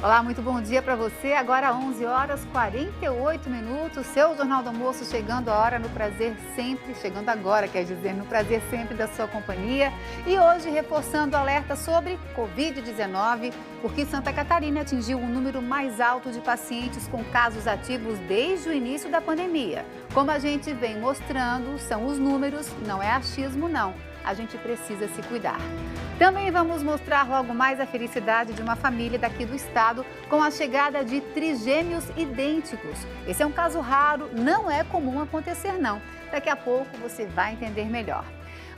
Olá, muito bom dia para você. Agora 11 horas 48 minutos. Seu Jornal do Almoço chegando a hora no prazer sempre, chegando agora, quer dizer, no prazer sempre da sua companhia. E hoje reforçando o alerta sobre Covid-19, porque Santa Catarina atingiu um número mais alto de pacientes com casos ativos desde o início da pandemia. Como a gente vem mostrando, são os números, não é achismo não. A gente precisa se cuidar. Também vamos mostrar logo mais a felicidade de uma família daqui do estado com a chegada de trigêmeos idênticos. Esse é um caso raro, não é comum acontecer não. Daqui a pouco você vai entender melhor.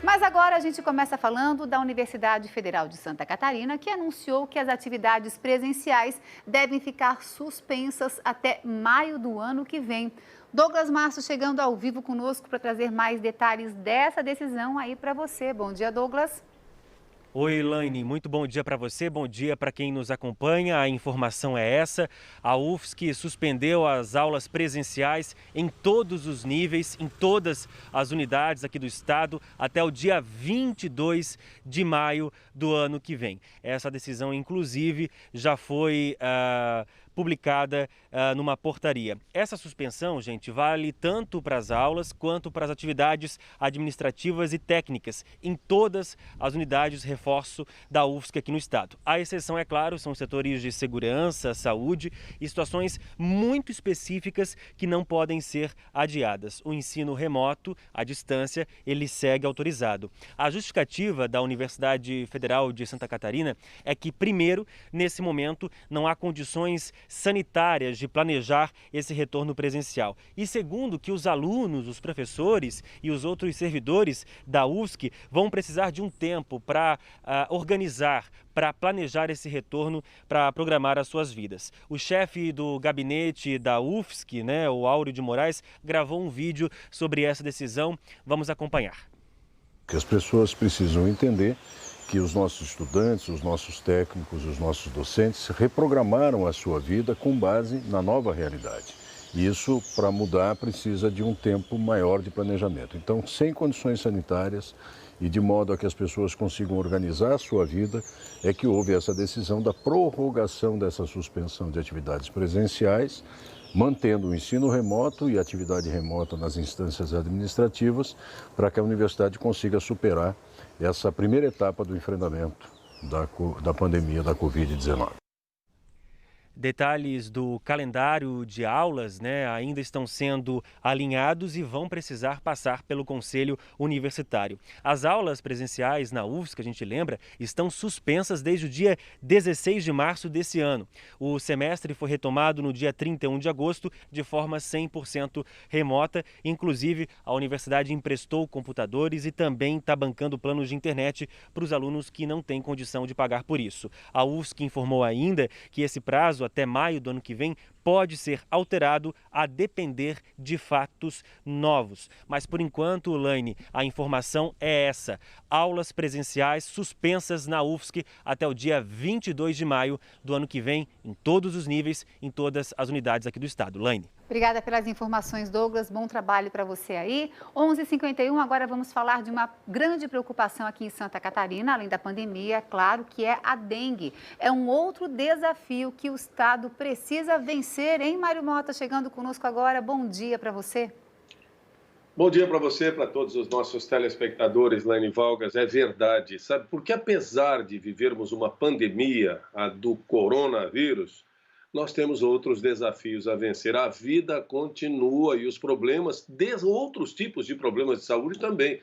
Mas agora a gente começa falando da Universidade Federal de Santa Catarina, que anunciou que as atividades presenciais devem ficar suspensas até maio do ano que vem. Douglas Márcio chegando ao vivo conosco para trazer mais detalhes dessa decisão aí para você. Bom dia, Douglas. Oi, Elaine, muito bom dia para você, bom dia para quem nos acompanha. A informação é essa: a UFSC suspendeu as aulas presenciais em todos os níveis, em todas as unidades aqui do estado, até o dia 22 de maio do ano que vem. Essa decisão, inclusive, já foi publicada numa portaria. Essa suspensão, gente, vale tanto para as aulas quanto para as atividades administrativas e técnicas em todas as unidades, reforço, da UFSC aqui no estado. A exceção, é claro, são os setores de segurança, saúde e situações muito específicas que não podem ser adiadas. O ensino remoto, à distância, ele segue autorizado. A justificativa da Universidade Federal de Santa Catarina é que, primeiro, nesse momento, não há condições sanitárias de planejar esse retorno presencial. E segundo, que os alunos, os professores e os outros servidores da UFSC vão precisar de um tempo para organizar, para planejar esse retorno, para programar as suas vidas. O chefe do gabinete da UFSC, o Áureo de Moraes, gravou um vídeo sobre essa decisão. Vamos acompanhar. Que as pessoas precisam entender que os nossos estudantes, os nossos técnicos, os nossos docentes reprogramaram a sua vida com base na nova realidade. E isso, para mudar, precisa de um tempo maior de planejamento. Então, sem condições sanitárias e de modo a que as pessoas consigam organizar a sua vida, é que houve essa decisão da prorrogação dessa suspensão de atividades presenciais, mantendo o ensino remoto e a atividade remota nas instâncias administrativas, para que a universidade consiga superar essa primeira etapa do enfrentamento da pandemia da Covid-19. Detalhes do calendário de aulas, ainda estão sendo alinhados e vão precisar passar pelo Conselho Universitário. As aulas presenciais na UFSC, a gente lembra, estão suspensas desde o dia 16 de março desse ano. O semestre foi retomado no dia 31 de agosto de forma 100% remota. Inclusive, a universidade emprestou computadores e também está bancando planos de internet para os alunos que não têm condição de pagar por isso. A UFSC informou ainda que esse prazo até maio do ano que vem pode ser alterado a depender de fatos novos. Mas por enquanto, Elaine, a informação é essa: aulas presenciais suspensas na UFSC até o dia 22 de maio do ano que vem, em todos os níveis, em todas as unidades aqui do estado. Elaine. Obrigada pelas informações, Douglas. Bom trabalho para você aí. 11h51, agora vamos falar de uma grande preocupação aqui em Santa Catarina, além da pandemia, claro, que é a dengue. É um outro desafio que o estado precisa vencer, hein, Mário Mota? Chegando conosco agora, bom dia para você. Bom dia para você, para todos os nossos telespectadores, Laine Valgas. É verdade, sabe? Porque apesar de vivermos uma pandemia, a do coronavírus, nós temos outros desafios a vencer. A vida continua e os problemas, outros tipos de problemas de saúde também.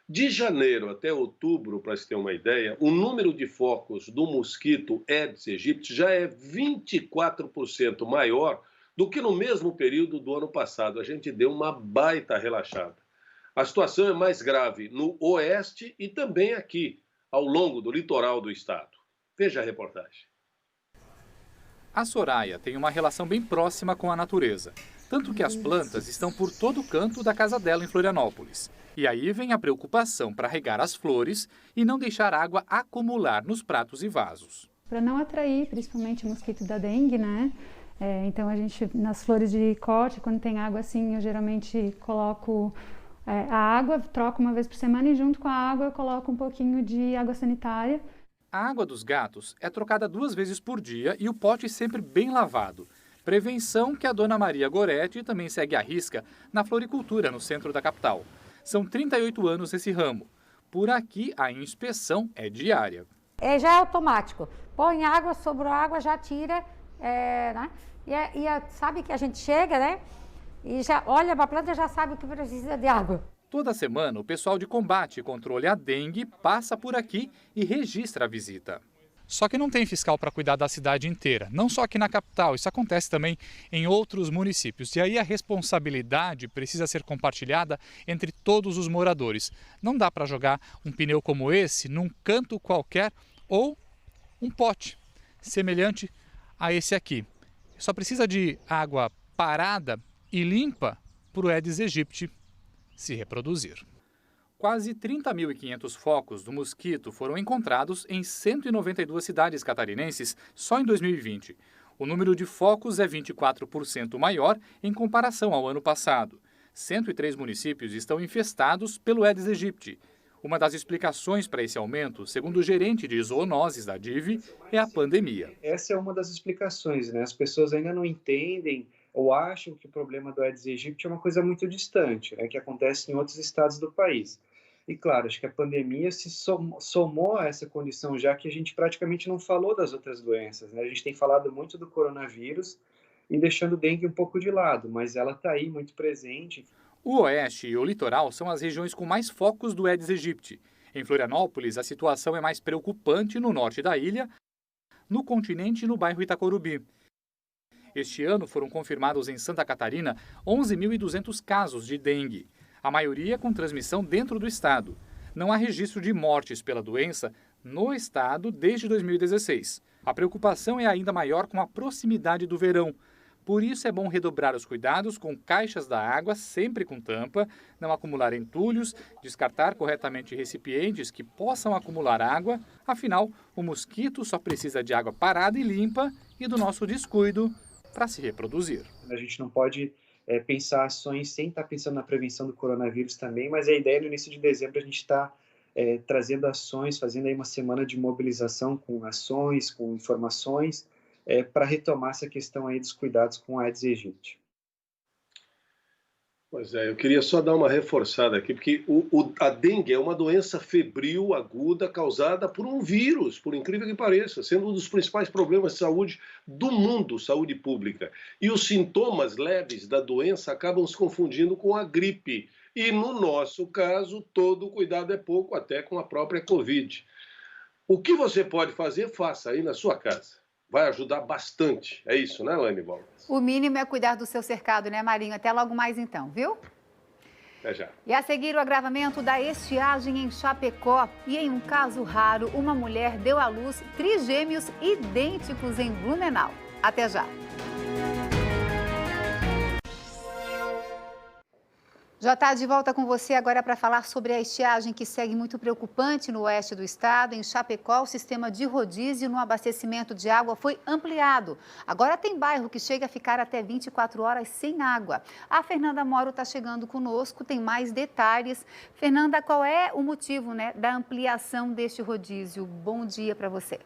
De janeiro até outubro, para se ter uma ideia, o número de focos do mosquito Aedes aegypti já é 24% maior do que no mesmo período do ano passado. A gente deu uma baita relaxada. A situação é mais grave no oeste e também aqui, ao longo do litoral do estado. Veja a reportagem. A Soraya tem uma relação bem próxima com a natureza, tanto que as plantas estão por todo canto da casa dela em Florianópolis. E aí vem a preocupação para regar as flores e não deixar água acumular nos pratos e vasos. Para não atrair, principalmente o mosquito da dengue, então a gente, nas flores de corte, quando tem água assim, eu geralmente coloco a água, troco uma vez por semana e junto com a água eu coloco um pouquinho de água sanitária. A água dos gatos é trocada 2 vezes por dia e o pote sempre bem lavado. Prevenção que a dona Maria Goretti também segue à risca na floricultura no centro da capital. São 38 anos esse ramo. Por aqui, a inspeção é diária. Já é automático. Põe água, sobrou água, já tira, né? Sabe que a gente chega, né? E já olha para a planta e já sabe que precisa de água. Toda semana, o pessoal de combate e controle à dengue passa por aqui e registra a visita. Só que não tem fiscal para cuidar da cidade inteira, não só aqui na capital, isso acontece também em outros municípios. E aí a responsabilidade precisa ser compartilhada entre todos os moradores. Não dá para jogar um pneu como esse num canto qualquer ou um pote semelhante a esse aqui. Só precisa de água parada e limpa para o Aedes aegypti se reproduzir. Quase 30.500 focos do mosquito foram encontrados em 192 cidades catarinenses só em 2020. O número de focos é 24% maior em comparação ao ano passado. 103 municípios estão infestados pelo Aedes aegypti. Uma das explicações para esse aumento, segundo o gerente de zoonoses da DIV, é a pandemia. Essa é uma das explicações, né? As pessoas ainda não entendem ou acham que o problema do Aedes aegypti é uma coisa muito distante, né? Que acontece em outros estados do país. E claro, acho que a pandemia se somou a essa condição, já que a gente praticamente não falou das outras doenças, né? A gente tem falado muito do coronavírus e deixando o dengue um pouco de lado, mas ela está aí muito presente. O oeste e o litoral são as regiões com mais focos do Aedes aegypti. Em Florianópolis, a situação é mais preocupante no norte da ilha, no continente e no bairro Itacorubi. Este ano foram confirmados em Santa Catarina 11.200 casos de dengue, a maioria com transmissão dentro do estado. Não há registro de mortes pela doença no estado desde 2016. A preocupação é ainda maior com a proximidade do verão. Por isso é bom redobrar os cuidados com caixas da água, sempre com tampa, não acumular entulhos, descartar corretamente recipientes que possam acumular água. Afinal, o mosquito só precisa de água parada e limpa e do nosso descuido para se reproduzir. A gente não pode pensar ações sem estar pensando na prevenção do coronavírus também, mas a ideia no início de dezembro a gente está trazendo ações, fazendo aí uma semana de mobilização com ações, com informações, para retomar essa questão aí dos cuidados com a Aedes aegypti. Pois é, eu queria só dar uma reforçada aqui, porque a dengue é uma doença febril aguda causada por um vírus, por incrível que pareça, sendo um dos principais problemas de saúde do mundo, saúde pública. E os sintomas leves da doença acabam se confundindo com a gripe. E no nosso caso, todo cuidado é pouco, até com a própria Covid. O que você pode fazer, faça aí na sua casa. Vai ajudar bastante. É isso, né, Laine Valgas? O mínimo é cuidar do seu cercado, né, Marinho? Até logo mais então, viu? Até já. E a seguir, o agravamento da estiagem em Chapecó. E em um caso raro, uma mulher deu à luz trigêmeos idênticos em Blumenau. Até já. Já está de volta com você agora para falar sobre a estiagem que segue muito preocupante no oeste do estado. Em Chapecó, o sistema de rodízio no abastecimento de água foi ampliado. Agora tem bairro que chega a ficar até 24 horas sem água. A Fernanda Moro está chegando conosco, tem mais detalhes. Fernanda, qual é o motivo, né, da ampliação deste rodízio? Bom dia para você.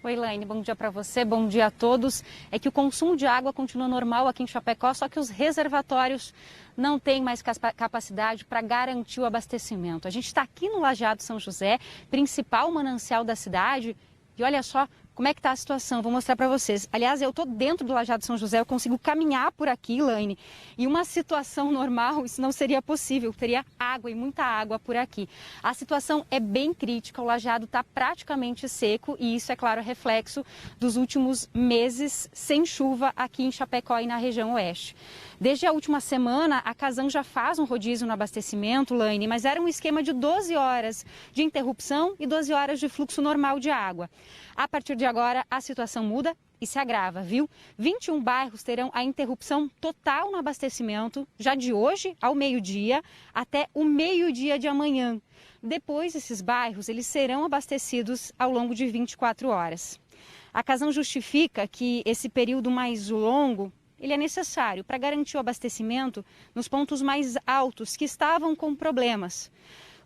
Oi, Elaine, bom dia para você, bom dia a todos. É que o consumo de água continua normal aqui em Chapecó, só que os reservatórios não têm mais capacidade para garantir o abastecimento. A gente está aqui no Lajeado São José, principal manancial da cidade, e olha só como é que está a situação, vou mostrar para vocês. Aliás, eu estou dentro do Lajeado São José, eu consigo caminhar por aqui, Elaine, e uma situação normal, isso não seria possível, teria água e muita água por aqui. A situação é bem crítica, o Lajeado está praticamente seco e isso, é claro, reflexo dos últimos meses sem chuva aqui em Chapecó e na região oeste. Desde a última semana, a Casan já faz um rodízio no abastecimento, Laine, mas era um esquema de 12 horas de interrupção e 12 horas de fluxo normal de água. A partir de agora, a situação muda e se agrava, viu? 21 bairros terão a interrupção total no abastecimento, já de hoje ao meio-dia até o meio-dia de amanhã. Depois, esses bairros eles serão abastecidos ao longo de 24 horas. A Casan justifica que esse período mais longo ele é necessário para garantir o abastecimento nos pontos mais altos que estavam com problemas.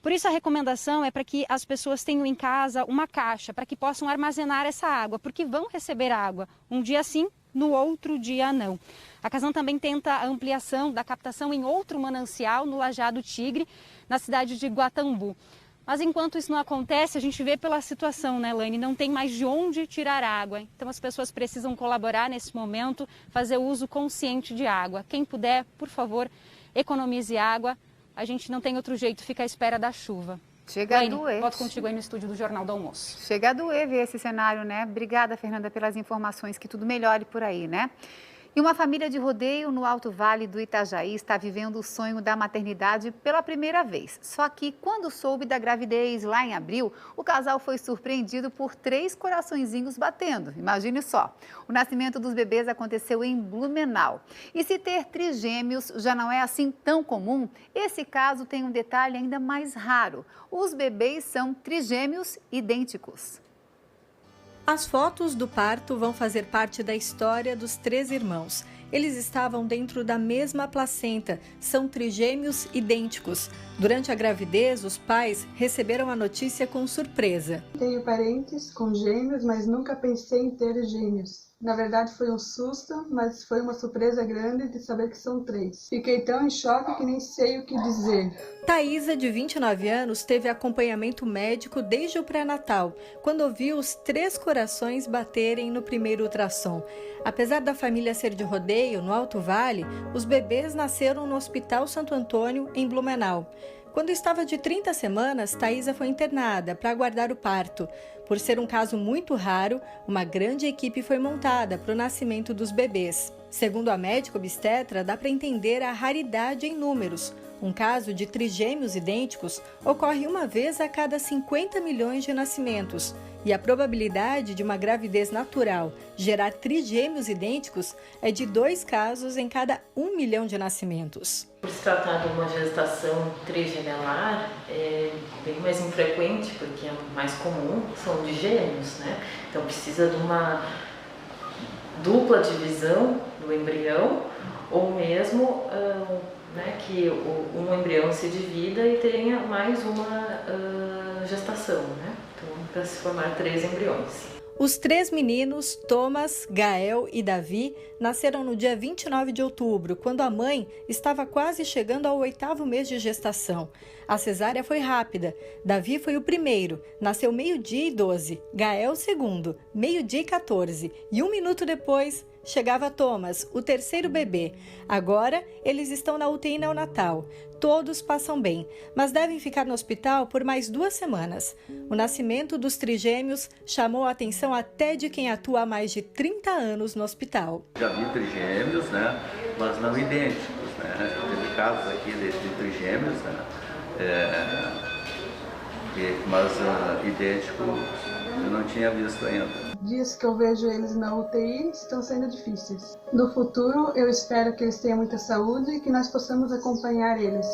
Por isso a recomendação é para que as pessoas tenham em casa uma caixa, para que possam armazenar essa água, porque vão receber água um dia sim, no outro dia não. A Casan também tenta a ampliação da captação em outro manancial, no Lajeado Tigre, na cidade de Guatambu. Mas enquanto isso não acontece, a gente vê pela situação, né, Elaine? Não tem mais de onde tirar água. Então as pessoas precisam colaborar nesse momento, fazer uso consciente de água. Quem puder, por favor, economize água. A gente não tem outro jeito, fica à espera da chuva. Chega Elaine, a doer. volto contigo aí no estúdio do Jornal do Almoço. Chega a doer ver esse cenário, né? Obrigada, Fernanda, pelas informações, que tudo melhore por aí, né? E uma família de Rodeio, no Alto Vale do Itajaí, está vivendo o sonho da maternidade pela primeira vez. Só que, quando soube da gravidez lá em abril, o casal foi surpreendido por 3 coraçõezinhos batendo. Imagine só. O nascimento dos bebês aconteceu em Blumenau. E se ter trigêmeos já não é assim tão comum, esse caso tem um detalhe ainda mais raro. Os bebês são trigêmeos idênticos. As fotos do parto vão fazer parte da história dos 3 irmãos. Eles estavam dentro da mesma placenta, são trigêmeos idênticos. Durante a gravidez, os pais receberam a notícia com surpresa. Tenho parentes com gêmeos, mas nunca pensei em ter gêmeos. Na verdade foi um susto, mas foi uma surpresa grande de saber que são 3. Fiquei tão em choque que nem sei o que dizer. Thaisa, de 29 anos, teve acompanhamento médico desde o pré-natal, quando ouviu os 3 corações baterem no primeiro ultrassom. Apesar da família ser de Rodeio, no Alto Vale, os bebês nasceram no Hospital Santo Antônio, em Blumenau. Quando estava de 30 semanas, Thaisa foi internada para aguardar o parto. Por ser um caso muito raro, uma grande equipe foi montada para o nascimento dos bebês. Segundo a médica obstetra, dá para entender a raridade em números. Um caso de trigêmeos idênticos ocorre uma vez a cada 50 milhões de nascimentos. E a probabilidade de uma gravidez natural gerar trigêmeos idênticos é de 2 casos em cada 1 milhão de nascimentos. Por se tratar de uma gestação trigemelar, é bem mais infrequente, porque é mais comum, são de gêmeos, né? Então precisa de uma dupla divisão do embrião, ou mesmo que um embrião se divida e tenha mais uma gestação, né? Então, para se formar 3 embriões. Os 3 meninos, Thomas, Gael e Davi, nasceram no dia 29 de outubro, quando a mãe estava quase chegando ao 8º mês de gestação. A cesárea foi rápida. Davi foi o primeiro, nasceu 12:12, Gael o segundo, 12:14 e 1 minuto depois chegava Thomas, o 3º bebê. Agora, eles estão na UTI neonatal. Todos passam bem, mas devem ficar no hospital por mais 2 semanas. O nascimento dos trigêmeos chamou a atenção até de quem atua há mais de 30 anos no hospital. Já vi trigêmeos, né, mas não idênticos, né? Teve casos aqui de trigêmeos, né, mas idêntico eu não tinha visto ainda. Dias que eu vejo eles na UTI estão sendo difíceis. No futuro, eu espero que eles tenham muita saúde e que nós possamos acompanhar eles.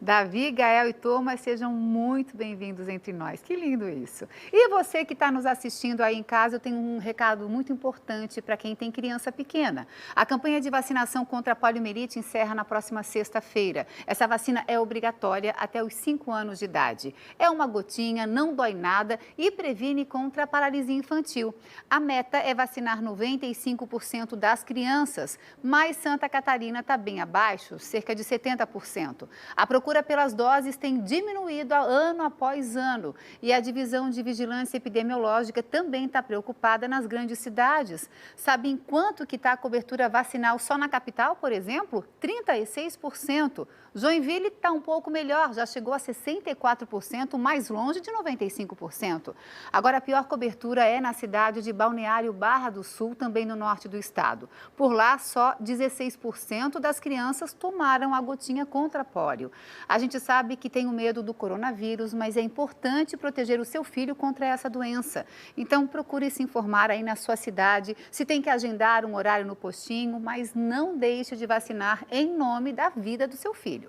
Davi, Gael e Thomas, sejam muito bem-vindos entre nós. Que lindo isso. E você que está nos assistindo aí em casa, eu tenho um recado muito importante para quem tem criança pequena. A campanha de vacinação contra a poliomielite encerra na próxima sexta-feira. Essa vacina é obrigatória até os 5 anos de idade. É uma gotinha, não dói nada e previne contra a paralisia infantil. A meta é vacinar 95% das crianças, mas Santa Catarina está bem abaixo, cerca de 70%. A procura pelas doses tem diminuído ano após ano e a divisão de vigilância epidemiológica também está preocupada nas grandes cidades. Sabe em quanto que está a cobertura vacinal só na capital, por exemplo? 36%. Joinville está um pouco melhor, já chegou a 64%, mais longe de 95%. Agora, a pior cobertura é na cidade de Balneário Barra do Sul, também no norte do estado. Por lá, só 16% das crianças tomaram a gotinha contra a pólio. A gente sabe que tem o medo do coronavírus, mas é importante proteger o seu filho contra essa doença. Então, procure se informar aí na sua cidade, se tem que agendar um horário no postinho, mas não deixe de vacinar em nome da vida do seu filho.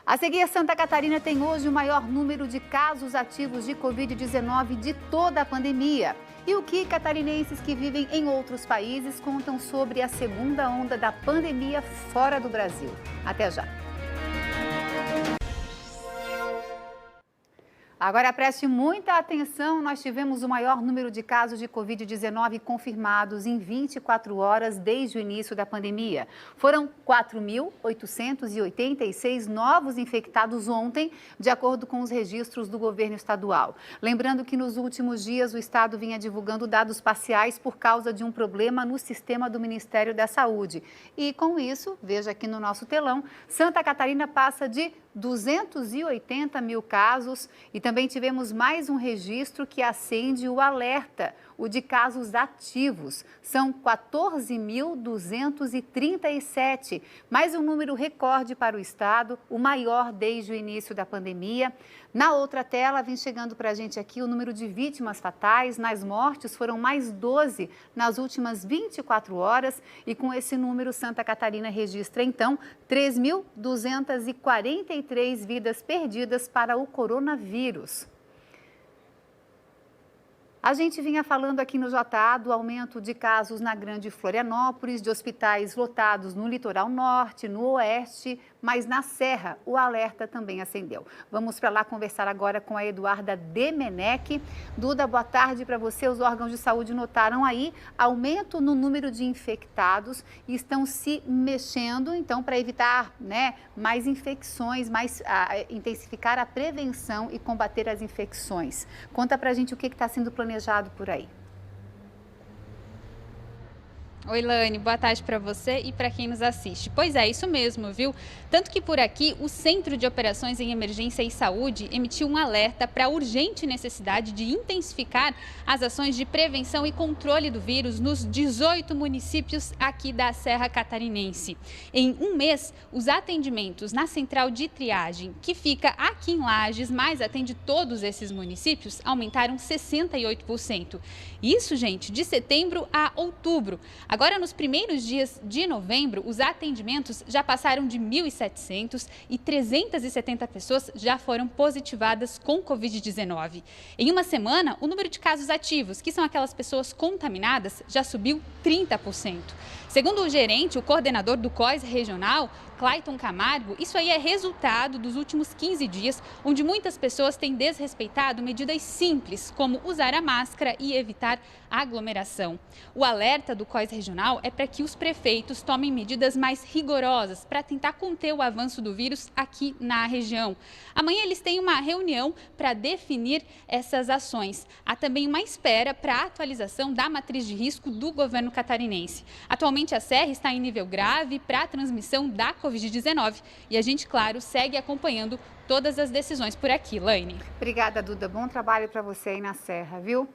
A seguir, Santa Catarina tem hoje o maior número de casos ativos de Covid-19 de toda a pandemia. E o que catarinenses que vivem em outros países contam sobre a segunda onda da pandemia fora do Brasil. Até já. Agora preste muita atenção, nós tivemos o maior número de casos de Covid-19 confirmados em 24 horas desde o início da pandemia. Foram 4.886 novos infectados ontem, de acordo com os registros do governo estadual. Lembrando que nos últimos dias o estado vinha divulgando dados parciais por causa de um problema no sistema do Ministério da Saúde. E com isso, veja aqui no nosso telão, Santa Catarina passa de 280 mil casos e também tivemos mais um registro que acende o alerta, o de casos ativos. São 14.237, mais um número recorde para o estado, o maior desde o início da pandemia. Na outra tela, vem chegando para a gente aqui o número de vítimas fatais. Nas mortes foram mais 12 nas últimas 24 horas e com esse número Santa Catarina registra então 3.243 vidas perdidas para o coronavírus. A gente vinha falando aqui no JA do aumento de casos na Grande Florianópolis, de hospitais lotados no litoral norte, no oeste, mas na Serra o alerta também acendeu. Vamos para lá conversar agora com a Eduarda Demenech. Duda, boa tarde para você. Os órgãos de saúde notaram aí aumento no número de infectados e estão se mexendo, então, para evitar mais infecções, intensificar a prevenção e combater as infecções. Conta para a gente o que está sendo planejado por aí. Oi, Lane, boa tarde para você e para quem nos assiste. Pois é, isso mesmo, viu? Tanto que por aqui, o Centro de Operações em Emergência e Saúde emitiu um alerta para a urgente necessidade de intensificar as ações de prevenção e controle do vírus nos 18 municípios aqui da Serra Catarinense. Em um mês, os atendimentos na central de triagem, que fica aqui em Lages, mas atende todos esses municípios, aumentaram 68%. Isso, gente, de setembro a outubro. Agora, nos primeiros dias de novembro, os atendimentos já passaram de 1.700 e 370 pessoas já foram positivadas com Covid-19. Em uma semana, o número de casos ativos, que são aquelas pessoas contaminadas, já subiu 30%. Segundo o gerente, o coordenador do COIS regional, Clayton Camargo, isso aí é resultado dos últimos 15 dias, onde muitas pessoas têm desrespeitado medidas simples, como usar a máscara e evitar aglomeração. O alerta do COIS regional é para que os prefeitos tomem medidas mais rigorosas para tentar conter o avanço do vírus aqui na região. Amanhã eles têm uma reunião para definir essas ações. Há também uma espera para a atualização da matriz de risco do governo catarinense. Atualmente a Serra está em nível grave para a transmissão da Covid-19 e a gente, claro, segue acompanhando todas as decisões por aqui. Laine. Obrigada, Duda. Bom trabalho para você aí na Serra, viu?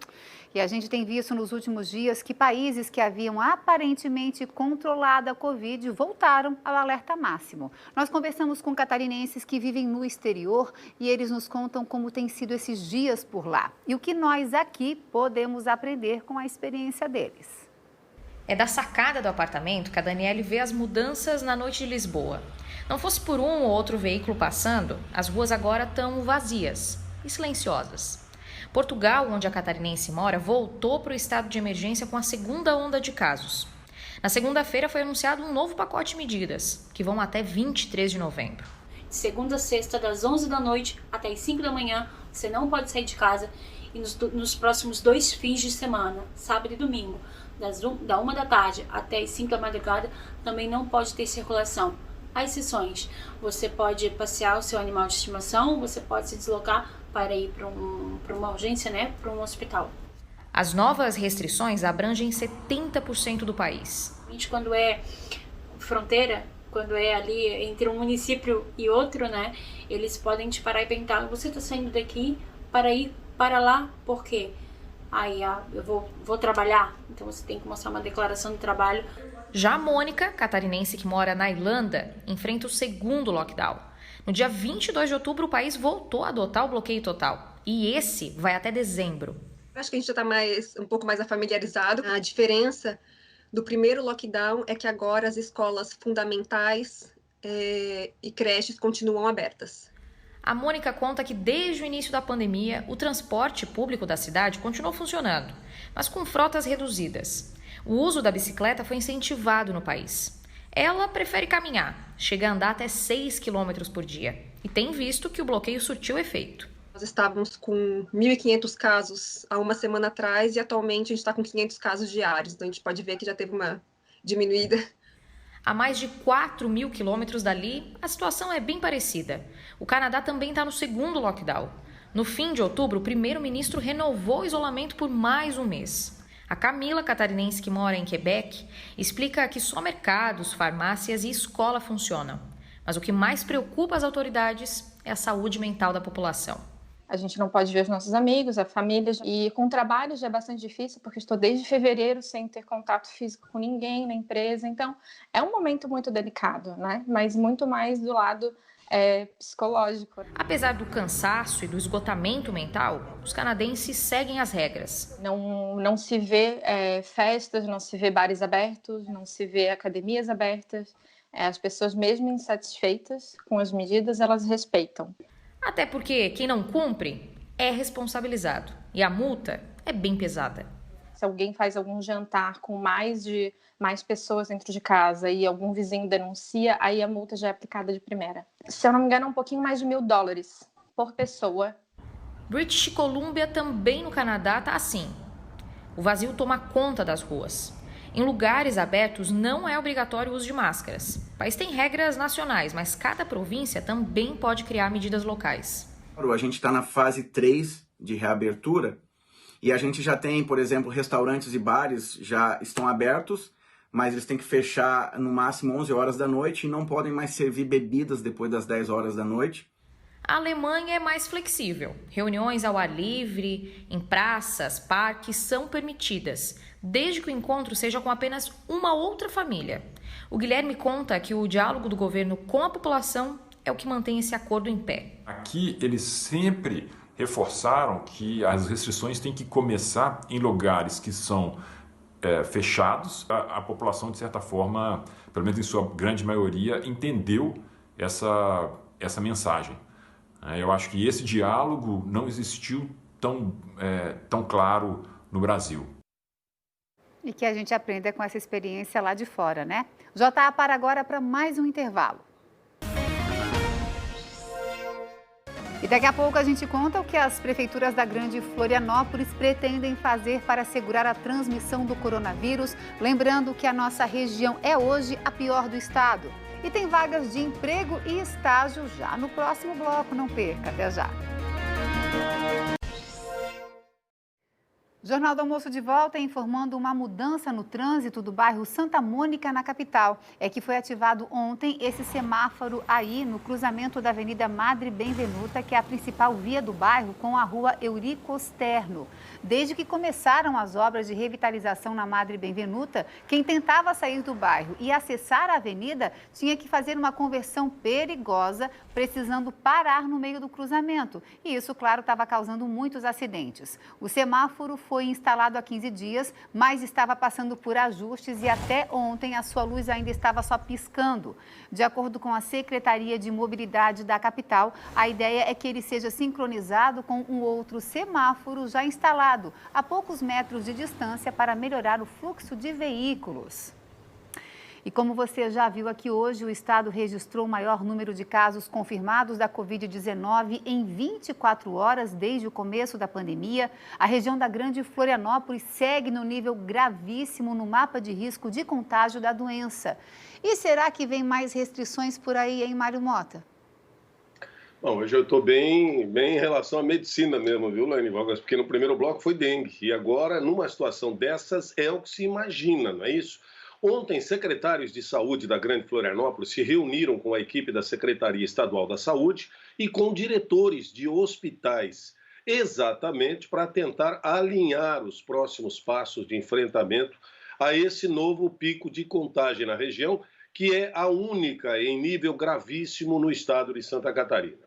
E a gente tem visto nos últimos dias que países que haviam aparentemente controlado a Covid voltaram ao alerta máximo. Nós conversamos com catarinenses que vivem no exterior e eles nos contam como tem sido esses dias por lá e o que nós aqui podemos aprender com a experiência deles. É da sacada do apartamento que a Daniele vê as mudanças na noite de Lisboa. Não fosse por um ou outro veículo passando, as ruas agora estão vazias e silenciosas. Portugal, onde a catarinense mora, voltou para o estado de emergência com a segunda onda de casos. Na segunda-feira foi anunciado um novo pacote de medidas, que vão até 23 de novembro. De segunda a sexta, das 11 da noite até as 5 da manhã, você não pode sair de casa. E nos próximos 2 fins de semana, sábado e domingo, da 1 da tarde até as 5 da madrugada, também não pode ter circulação. Há exceções. Você pode passear o seu animal de estimação, você pode se deslocar para ir para uma urgência, para um hospital. As novas restrições abrangem 70% do país. Quando é fronteira, quando é ali entre um município e outro, eles podem te parar e perguntar: você está saindo daqui para ir para lá? Por quê? Aí eu vou trabalhar, então você tem que mostrar uma declaração de trabalho. Já a Mônica, catarinense que mora na Irlanda, enfrenta o segundo lockdown. No dia 22 de outubro, o país voltou a adotar o bloqueio total. E esse vai até dezembro. Acho que a gente já está um pouco mais familiarizado. A diferença do primeiro lockdown é que agora as escolas fundamentais e creches continuam abertas. A Mônica conta que desde o início da pandemia, o transporte público da cidade continuou funcionando, mas com frotas reduzidas. O uso da bicicleta foi incentivado no país. Ela prefere caminhar, chega a andar até 6 km por dia e tem visto que o bloqueio surtiu efeito. Nós estávamos com 1.500 casos há uma semana atrás e atualmente a gente está com 500 casos diários, então a gente pode ver que já teve uma diminuída. A mais de 4.000 quilômetros dali, a situação é bem parecida. O Canadá também está no segundo lockdown. No fim de outubro, o primeiro-ministro renovou o isolamento por mais um mês. A Camila, catarinense que mora em Quebec, explica que só mercados, farmácias e escola funcionam. Mas o que mais preocupa as autoridades é a saúde mental da população. A gente não pode ver os nossos amigos, a família, e com o trabalho já é bastante difícil, porque estou desde fevereiro sem ter contato físico com ninguém na empresa, então é um momento muito delicado, né? Mas muito mais do lado psicológico. Apesar do cansaço e do esgotamento mental, os canadenses seguem as regras. Não se vê festas, não se vê bares abertos, não se vê academias abertas. As pessoas, mesmo insatisfeitas com as medidas, elas respeitam. Até porque quem não cumpre é responsabilizado e a multa é bem pesada. Se alguém faz algum jantar com mais pessoas dentro de casa e algum vizinho denuncia, aí a multa já é aplicada de primeira. Se eu não me engano, é um pouquinho mais de $1.000 por pessoa. British Columbia, também no Canadá, tá assim. O vazio toma conta das ruas. Em lugares abertos não é obrigatório o uso de máscaras. O país tem regras nacionais, mas cada província também pode criar medidas locais. A gente está na fase 3 de reabertura e a gente já tem, por exemplo, restaurantes e bares já estão abertos, mas eles têm que fechar no máximo 11 horas da noite e não podem mais servir bebidas depois das 10 horas da noite. A Alemanha é mais flexível. Reuniões ao ar livre, em praças, parques são permitidas, desde que o encontro seja com apenas uma outra família. O Guilherme conta que o diálogo do governo com a população é o que mantém esse acordo em pé. Aqui eles sempre reforçaram que as restrições têm que começar em lugares que são fechados. A população, de certa forma, pelo menos em sua grande maioria, entendeu essa mensagem. Eu acho que esse diálogo não existiu tão claro no Brasil. E que a gente aprenda com essa experiência lá de fora, né? JA para agora para mais um intervalo. E daqui a pouco a gente conta o que as prefeituras da Grande Florianópolis pretendem fazer para segurar a transmissão do coronavírus. Lembrando que a nossa região é hoje a pior do estado. E tem vagas de emprego e estágio já no próximo bloco. Não perca, até já. Jornal do Almoço de volta informando uma mudança no trânsito do bairro Santa Mônica, na capital. É que foi ativado ontem esse semáforo aí no cruzamento da Avenida Madre Benvenuta, que é a principal via do bairro, com a rua Eurico Sterno. Desde que começaram as obras de revitalização na Madre Benvenuta, quem tentava sair do bairro e acessar a avenida tinha que fazer uma conversão perigosa, precisando parar no meio do cruzamento. E isso, claro, estava causando muitos acidentes. O semáforo foi instalado há 15 dias, mas estava passando por ajustes e até ontem a sua luz ainda estava só piscando. De acordo com a Secretaria de Mobilidade da capital, a ideia é que ele seja sincronizado com um outro semáforo já instalado a poucos metros de distância para melhorar o fluxo de veículos. E como você já viu aqui hoje, o estado registrou o maior número de casos confirmados da Covid-19 em 24 horas desde o começo da pandemia. A região da Grande Florianópolis segue no nível gravíssimo no mapa de risco de contágio da doença. E será que vem mais restrições por aí, hein, Mário Mota? Bom, hoje eu estou bem em relação à medicina mesmo, viu, Laine Vargas? Porque no primeiro bloco foi dengue. E agora, numa situação dessas, é o que se imagina, não é isso? Ontem, secretários de saúde da Grande Florianópolis se reuniram com a equipe da Secretaria Estadual da Saúde e com diretores de hospitais, exatamente para tentar alinhar os próximos passos de enfrentamento a esse novo pico de contágio na região, que é a única em nível gravíssimo no estado de Santa Catarina.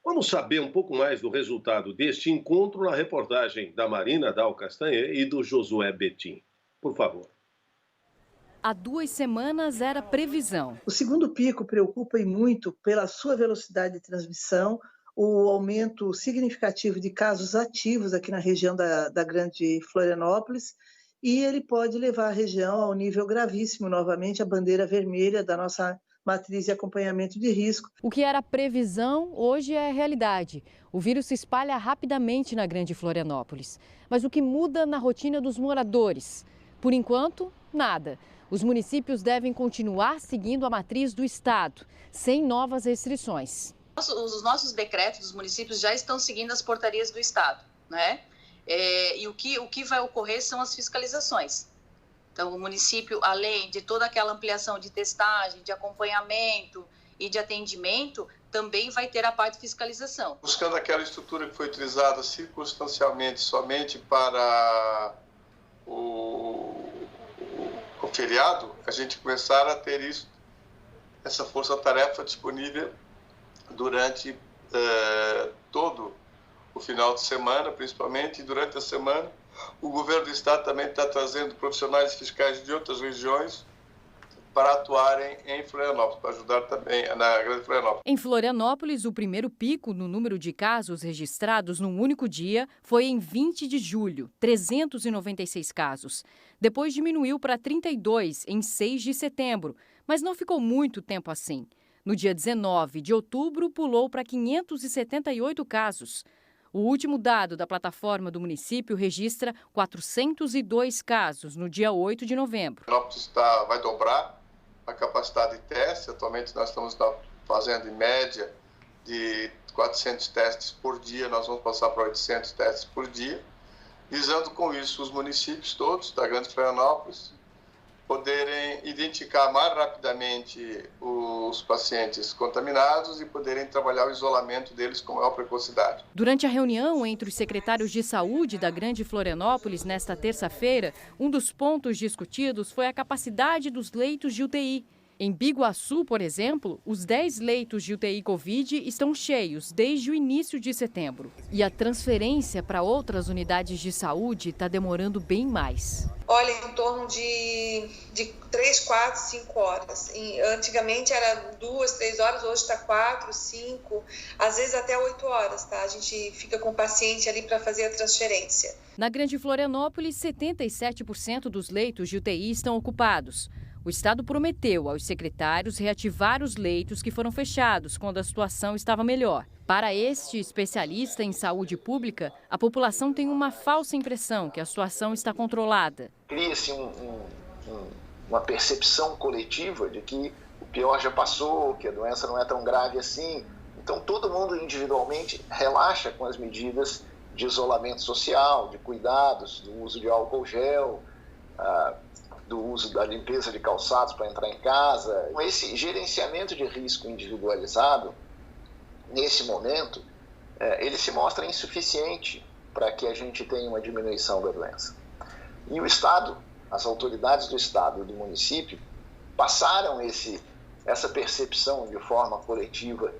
Vamos saber um pouco mais do resultado deste encontro na reportagem da Marina Dal Castanhe e do Josué Betim. Por favor. há 2 semanas era previsão. O segundo pico preocupa e muito pela sua velocidade de transmissão, o aumento significativo de casos ativos aqui na região da Grande Florianópolis, e ele pode levar a região ao nível gravíssimo, novamente, a bandeira vermelha da nossa matriz de acompanhamento de risco. O que era previsão, hoje é realidade. O vírus se espalha rapidamente na Grande Florianópolis. Mas o que muda na rotina dos moradores? Por enquanto, nada. Os municípios devem continuar seguindo a matriz do Estado, sem novas restrições. Os nossos decretos dos municípios já estão seguindo as portarias do Estado, né? E o que vai ocorrer são as fiscalizações. Então, o município, além de toda aquela ampliação de testagem, de acompanhamento e de atendimento, também vai ter a parte de fiscalização. Buscando aquela estrutura que foi utilizada circunstancialmente somente para o feriado, a gente começar a ter essa força-tarefa disponível durante todo o final de semana, principalmente, e durante a semana. O governo do estado também está trazendo profissionais fiscais de outras regiões para atuarem em Florianópolis, para ajudar também na Grande Florianópolis. Em Florianópolis, o primeiro pico no número de casos registrados num único dia foi em 20 de julho, 396 casos. Depois diminuiu para 32 em 6 de setembro, mas não ficou muito tempo assim. No dia 19 de outubro, pulou para 578 casos. O último dado da plataforma do município registra 402 casos no dia 8 de novembro. Florianópolis vai dobrar a capacidade de teste. Atualmente nós estamos fazendo em média de 400 testes por dia. Nós vamos passar para 800 testes por dia, visando com isso os municípios todos da Grande Florianópolis poderem identificar mais rapidamente os pacientes contaminados e poderem trabalhar o isolamento deles com maior precocidade. Durante a reunião entre os secretários de saúde da Grande Florianópolis nesta terça-feira, um dos pontos discutidos foi a capacidade dos leitos de UTI. Em Biguaçu, por exemplo, os 10 leitos de UTI Covid estão cheios desde o início de setembro. E a transferência para outras unidades de saúde está demorando bem mais. Olha, em torno de 3, 4, 5 horas. Antigamente era 2, 3 horas, hoje está 4, 5, às vezes até 8 horas, tá? A gente fica com o paciente ali para fazer a transferência. Na Grande Florianópolis, 77% dos leitos de UTI estão ocupados. O Estado prometeu aos secretários reativar os leitos que foram fechados quando a situação estava melhor. Para este especialista em saúde pública, a população tem uma falsa impressão que a situação está controlada. Cria-se uma percepção coletiva de que o pior já passou, que a doença não é tão grave assim. Então todo mundo individualmente relaxa com as medidas de isolamento social, de cuidados, do uso de álcool gel, do uso da limpeza de calçados para entrar em casa. Esse gerenciamento de risco individualizado, nesse momento, ele se mostra insuficiente para que a gente tenha uma diminuição da doença. E o Estado, as autoridades do Estado e do município, passaram essa percepção de forma coletiva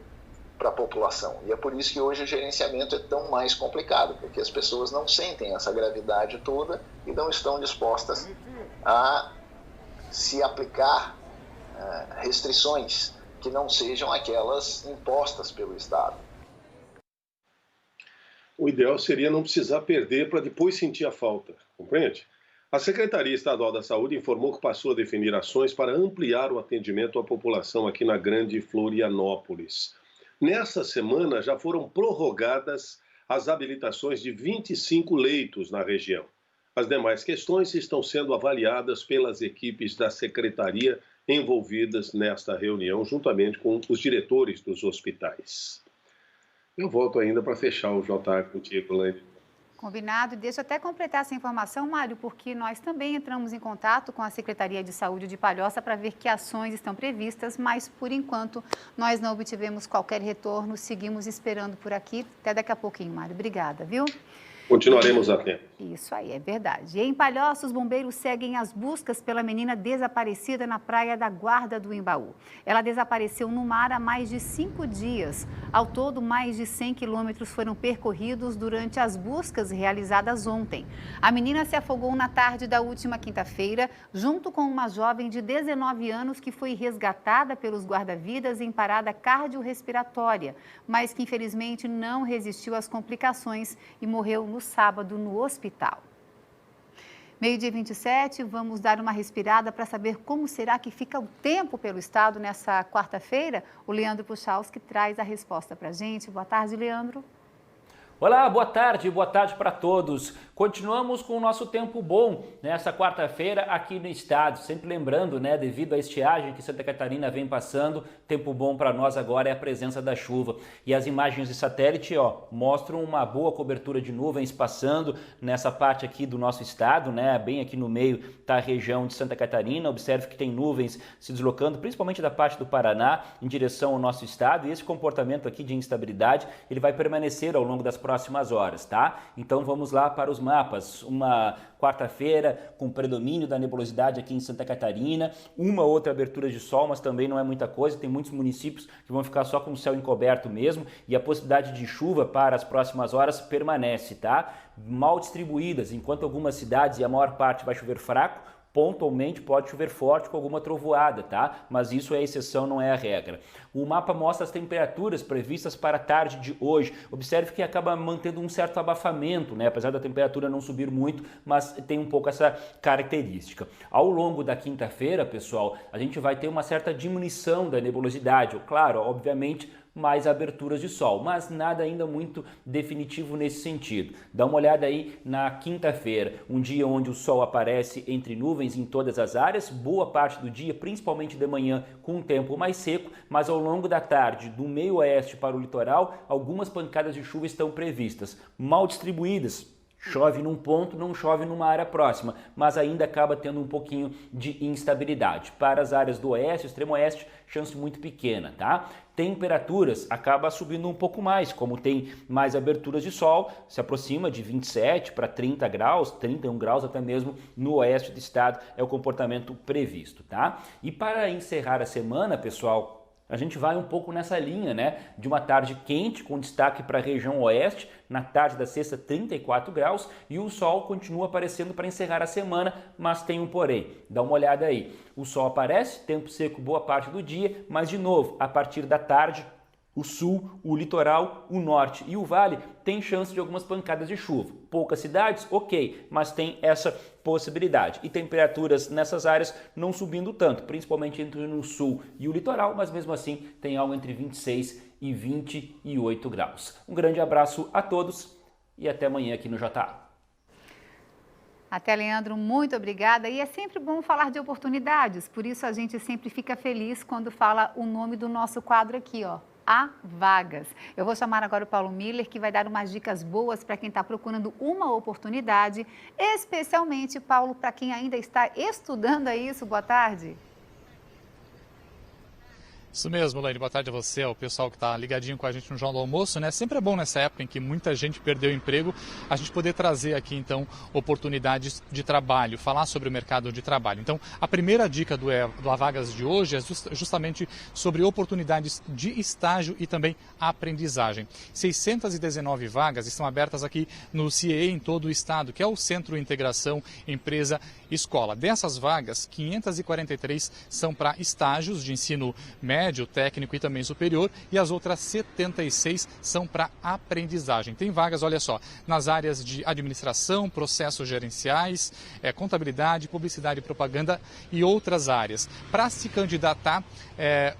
para a população. E é por isso que hoje o gerenciamento é tão mais complicado, porque as pessoas não sentem essa gravidade toda e não estão dispostas a se aplicar restrições que não sejam aquelas impostas pelo Estado. O ideal seria não precisar perder para depois sentir a falta, compreende? A Secretaria Estadual da Saúde informou que passou a definir ações para ampliar o atendimento à população aqui na Grande Florianópolis. Nessa semana já foram prorrogadas as habilitações de 25 leitos na região. As demais questões estão sendo avaliadas pelas equipes da Secretaria envolvidas nesta reunião, juntamente com os diretores dos hospitais. Eu volto ainda para fechar o JA contigo, Laine. Combinado. Deixa eu até completar essa informação, Mário, porque nós também entramos em contato com a Secretaria de Saúde de Palhoça para ver que ações estão previstas, mas, por enquanto, nós não obtivemos qualquer retorno. Seguimos esperando por aqui. Até daqui a pouquinho, Mário. Obrigada, viu? continuaremos atentos. Isso aí, é verdade. E em Palhoça, os bombeiros seguem as buscas pela menina desaparecida na praia da Guarda do Embaú. Ela desapareceu no mar há mais de 5 dias. Ao todo, mais de 100 quilômetros foram percorridos durante as buscas realizadas ontem. A menina se afogou na tarde da última quinta-feira, junto com uma jovem de 19 anos que foi resgatada pelos guarda-vidas em parada cardiorrespiratória, mas que infelizmente não resistiu às complicações e morreu no sábado no hospital. Meio-dia 27, vamos dar uma respirada para saber como será que fica o tempo pelo estado nessa quarta-feira. O Leandro Puchalski traz a resposta para a gente. Boa tarde, Leandro. Olá, boa tarde para todos. Continuamos com o nosso tempo bom nessa quarta-feira aqui no estado. Sempre lembrando, né, devido à estiagem que Santa Catarina vem passando, tempo bom para nós agora é a presença da chuva. E as imagens de satélite, mostram uma boa cobertura de nuvens passando nessa parte aqui do nosso estado, né? Bem aqui no meio está a região de Santa Catarina. Observe que tem nuvens se deslocando, principalmente da parte do Paraná, em direção ao nosso estado. E esse comportamento aqui de instabilidade, ele vai permanecer ao longo das próximas horas, tá? Então vamos lá para os mapas. Uma quarta-feira com predomínio da nebulosidade aqui em Santa Catarina, uma outra abertura de sol, mas também não é muita coisa. Tem muitos municípios que vão ficar só com o céu encoberto mesmo, e a possibilidade de chuva para as próximas horas permanece, tá? Mal distribuídas, enquanto algumas cidades e a maior parte vai chover fraco, pontualmente pode chover forte com alguma trovoada, tá? Mas isso é a exceção, não é a regra. O mapa mostra as temperaturas previstas para a tarde de hoje. Observe que acaba mantendo um certo abafamento, né? Apesar da temperatura não subir muito, mas tem um pouco essa característica. Ao longo da quinta-feira, pessoal, a gente vai ter uma certa diminuição da nebulosidade. Claro, obviamente, mais aberturas de sol, mas nada ainda muito definitivo nesse sentido. Dá uma olhada aí na quinta-feira, um dia onde o sol aparece entre nuvens em todas as áreas, boa parte do dia, principalmente de manhã, com um tempo mais seco, mas ao longo da tarde, do meio oeste para o litoral, algumas pancadas de chuva estão previstas, mal distribuídas. Chove num ponto, não chove numa área próxima, mas ainda acaba tendo um pouquinho de instabilidade. Para as áreas do oeste, extremo oeste, chance muito pequena, tá? Temperaturas acaba subindo um pouco mais, como tem mais aberturas de sol, se aproxima de 27 para 30 graus, 31 graus até mesmo no oeste do estado, é o comportamento previsto, tá? E para encerrar a semana, pessoal, a gente vai um pouco nessa linha, né? De uma tarde quente, com destaque para a região oeste, na tarde da sexta 34 graus, e o sol continua aparecendo para encerrar a semana, mas tem um porém. Dá uma olhada aí. O sol aparece, tempo seco boa parte do dia, mas de novo, a partir da tarde, o sul, o litoral, o norte e o vale tem chance de algumas pancadas de chuva. Poucas cidades, ok, mas tem essa possibilidade. E temperaturas nessas áreas não subindo tanto, principalmente entre no sul e o litoral, mas mesmo assim tem algo entre 26 e 28 graus. Um grande abraço a todos e até amanhã aqui no JA. Até, Leandro, muito obrigada. E é sempre bom falar de oportunidades, por isso a gente sempre fica feliz quando fala o nome do nosso quadro aqui, ó. Há vagas. Eu vou chamar agora o Paulo Miller, que vai dar umas dicas boas para quem está procurando uma oportunidade, especialmente, Paulo, para quem ainda está estudando isso. Boa tarde. Isso mesmo, Laine. Boa tarde a você, ao pessoal que está ligadinho com a gente no Jornal do Almoço, né? Sempre é bom nessa época em que muita gente perdeu o emprego, a gente poder trazer aqui, então, oportunidades de trabalho, falar sobre o mercado de trabalho. Então, a primeira dica do Há Vagas de hoje é justamente sobre oportunidades de estágio e também aprendizagem. 619 vagas estão abertas aqui no CIE em todo o estado, que é o Centro Integração Empresa Escola. Dessas vagas, 543 são para estágios de ensino médio, técnico e também superior, e as outras 76 são para aprendizagem. Tem vagas, olha só, nas áreas de administração, processos gerenciais, contabilidade, publicidade e propaganda e outras áreas. Para se candidatar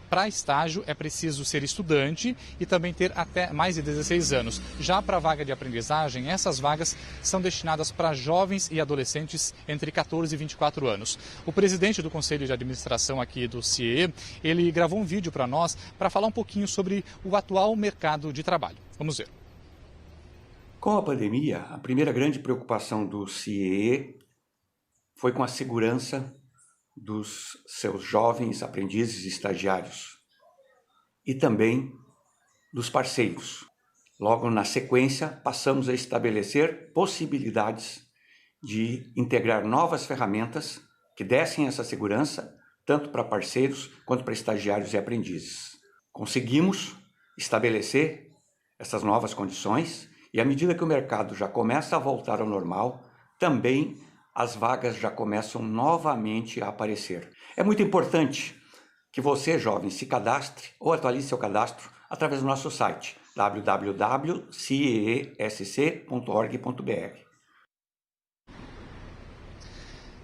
para estágio é preciso ser estudante e também ter até mais de 16 anos. Já para a vaga de aprendizagem, essas vagas são destinadas para jovens e adolescentes entre 14 e 24 anos. O presidente do Conselho de Administração aqui do CIE, ele gravou um vídeo para nós para falar um pouquinho sobre o atual mercado de trabalho. Vamos ver. Com a pandemia, a primeira grande preocupação do CIE foi com a segurança dos seus jovens aprendizes e estagiários e também dos parceiros. Logo na sequência, passamos a estabelecer possibilidades de integrar novas ferramentas que dessem essa segurança, tanto para parceiros quanto para estagiários e aprendizes. Conseguimos estabelecer essas novas condições e, à medida que o mercado já começa a voltar ao normal, também as vagas já começam novamente a aparecer. É muito importante que você, jovem, se cadastre ou atualize seu cadastro através do nosso site www.ciesc.org.br.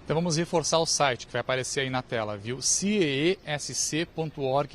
Então vamos reforçar o site que vai aparecer aí na tela, viu? ciesc.org.br.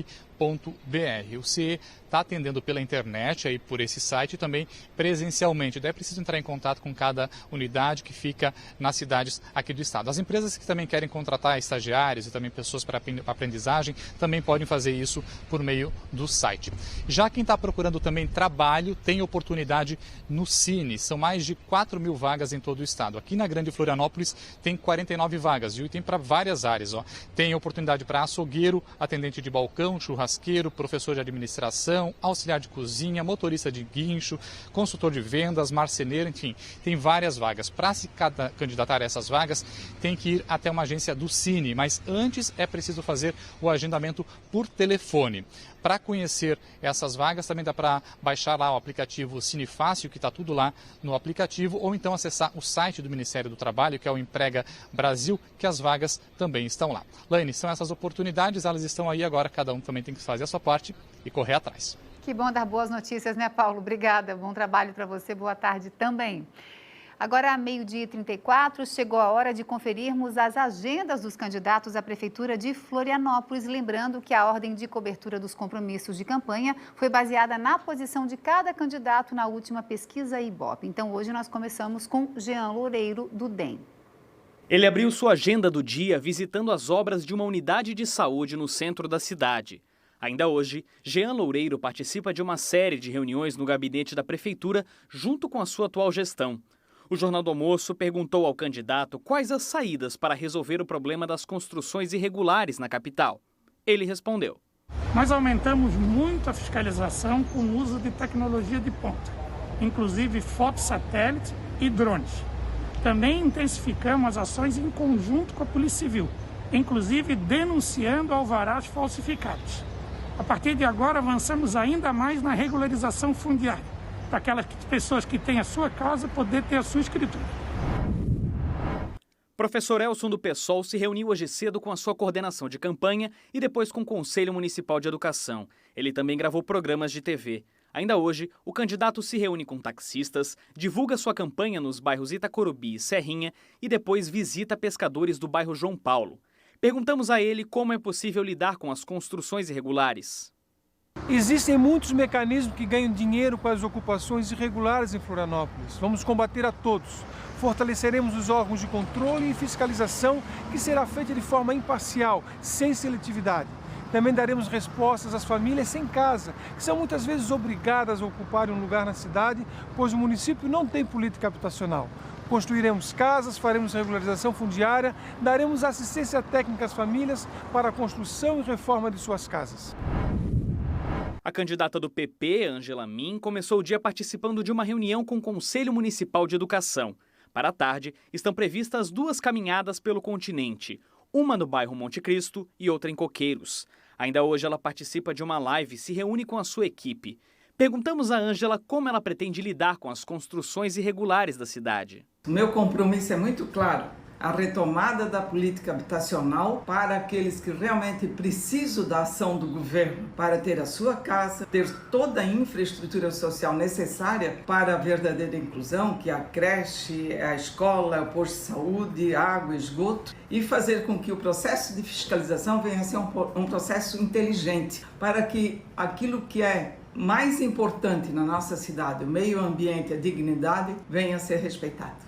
O CIE está atendendo pela internet, aí por esse site, e também presencialmente. Daí é preciso entrar em contato com cada unidade que fica nas cidades aqui do estado. As empresas que também querem contratar estagiários e também pessoas para aprendizagem também podem fazer isso por meio do site. Já quem está procurando também trabalho tem oportunidade no Cine. São mais de 4.000 vagas em todo o estado. Aqui na Grande Florianópolis tem 49 vagas, viu? E tem para várias áreas. Ó. Tem oportunidade para açougueiro, atendente de balcão, churrasqueiro, professor de administração, auxiliar de cozinha, motorista de guincho, consultor de vendas, marceneiro, enfim, tem várias vagas. Para se candidatar a essas vagas, tem que ir até uma agência do Cine, mas antes é preciso fazer o agendamento por telefone. Para conhecer essas vagas, também dá para baixar lá o aplicativo Cine Fácil, que está tudo lá no aplicativo, ou então acessar o site do Ministério do Trabalho, que é o Emprega Brasil, que as vagas também estão lá. Laine, são essas oportunidades, elas estão aí agora, cada um também tem que fazer a sua parte e correr atrás. Que bom dar boas notícias, né, Paulo? Obrigada, bom trabalho para você, boa tarde também. Agora, meio-dia e 34, chegou a hora de conferirmos as agendas dos candidatos à Prefeitura de Florianópolis. Lembrando que a ordem de cobertura dos compromissos de campanha foi baseada na posição de cada candidato na última pesquisa Ibope. Então, hoje nós começamos com Jean Loureiro, do DEM. Ele abriu sua agenda do dia visitando as obras de uma unidade de saúde no centro da cidade. Ainda hoje, Jean Loureiro participa de uma série de reuniões no gabinete da Prefeitura junto com a sua atual gestão. O Jornal do Almoço perguntou ao candidato quais as saídas para resolver o problema das construções irregulares na capital. Ele respondeu: Nós aumentamos muito a fiscalização com o uso de tecnologia de ponta, inclusive fotossatélite e drones. Também intensificamos as ações em conjunto com a Polícia Civil, inclusive denunciando alvarás falsificados. A partir de agora, avançamos ainda mais na regularização fundiária, para aquelas pessoas que têm a sua casa poder ter a sua escritura. Professor Elson do PSOL se reuniu hoje cedo com a sua coordenação de campanha e depois com o Conselho Municipal de Educação. Ele também gravou programas de TV. Ainda hoje, o candidato se reúne com taxistas, divulga sua campanha nos bairros Itacorubi e Serrinha e depois visita pescadores do bairro João Paulo. Perguntamos a ele como é possível lidar com as construções irregulares. Existem muitos mecanismos que ganham dinheiro com as ocupações irregulares em Florianópolis. Vamos combater a todos. Fortaleceremos os órgãos de controle e fiscalização, que será feita de forma imparcial, sem seletividade. Também daremos respostas às famílias sem casa, que são muitas vezes obrigadas a ocuparem um lugar na cidade, pois o município não tem política habitacional. Construiremos casas, faremos regularização fundiária, daremos assistência técnica às famílias para a construção e reforma de suas casas. A candidata do PP, Ângela Min, começou o dia participando de uma reunião com o Conselho Municipal de Educação. Para a tarde, estão previstas 2 caminhadas pelo continente, uma no bairro Monte Cristo e outra em Coqueiros. Ainda hoje ela participa de uma live e se reúne com a sua equipe. Perguntamos a Ângela como ela pretende lidar com as construções irregulares da cidade. O meu compromisso é muito claro. A retomada da política habitacional para aqueles que realmente precisam da ação do governo para ter a sua casa, ter toda a infraestrutura social necessária para a verdadeira inclusão, que é a creche, a escola, o posto de saúde, água, esgoto, e fazer com que o processo de fiscalização venha a ser um processo inteligente, para que aquilo que é mais importante na nossa cidade, o meio ambiente, a dignidade, venha a ser respeitado.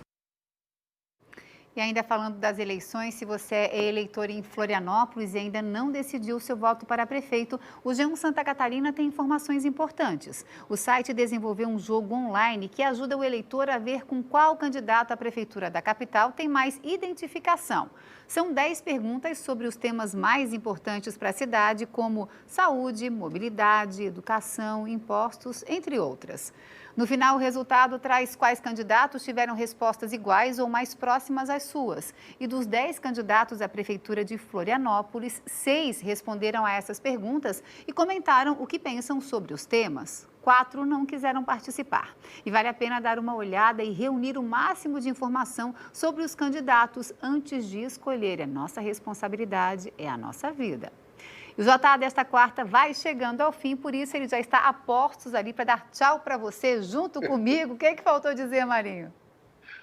E ainda falando das eleições, se você é eleitor em Florianópolis e ainda não decidiu seu voto para prefeito, o G1 Santa Catarina tem informações importantes. O site desenvolveu um jogo online que ajuda o eleitor a ver com qual candidato à prefeitura da capital tem mais identificação. São 10 perguntas sobre os temas mais importantes para a cidade, como saúde, mobilidade, educação, impostos, entre outras. No final, o resultado traz quais candidatos tiveram respostas iguais ou mais próximas às suas. E dos 10 candidatos à Prefeitura de Florianópolis, 6 responderam a essas perguntas e comentaram o que pensam sobre os temas. 4 não quiseram participar. E vale a pena dar uma olhada e reunir o máximo de informação sobre os candidatos antes de escolher. É nossa responsabilidade, é a nossa vida. E o JA desta quarta vai chegando ao fim, por isso ele já está a postos ali para dar tchau para você junto comigo. O que faltou dizer, Marinho?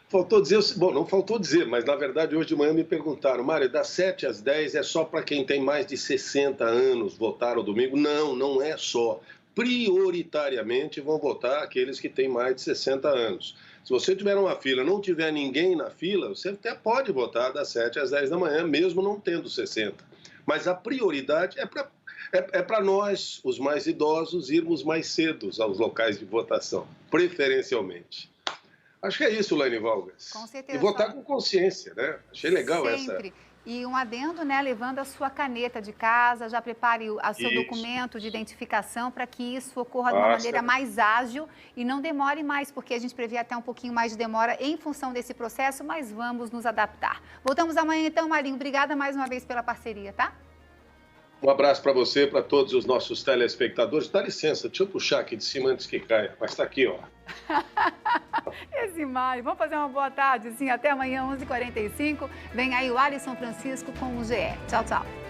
Faltou dizer, bom, não faltou dizer, mas na verdade hoje de manhã me perguntaram, Mário, das 7 às 10 é só para quem tem mais de 60 anos votar no domingo? Não, não é só. Prioritariamente vão votar aqueles que têm mais de 60 anos. Se você tiver uma fila, não tiver ninguém na fila, você até pode votar das 7 às 10 da manhã, mesmo não tendo 60. Mas a prioridade é para nós, os mais idosos, irmos mais cedo aos locais de votação, preferencialmente. Acho que é isso, Laine Valgas. Com certeza. E votar com consciência, né? Achei legal Sempre. E um adendo, né, levando a sua caneta de casa, já prepare o seu documento de identificação para que isso ocorra de uma maneira mais ágil e não demore mais, porque a gente prevê até um pouquinho mais de demora em função desse processo, mas vamos nos adaptar. Voltamos amanhã então, Marinho. Obrigada mais uma vez pela parceria, tá? Um abraço para você, para todos os nossos telespectadores. Dá licença, deixa eu puxar aqui de cima antes que caia, mas está aqui, ó. Esse Mário. Vamos fazer uma boa tarde, sim. Até amanhã, 11h45. Vem aí o Alisson Francisco com o GE. Tchau, tchau.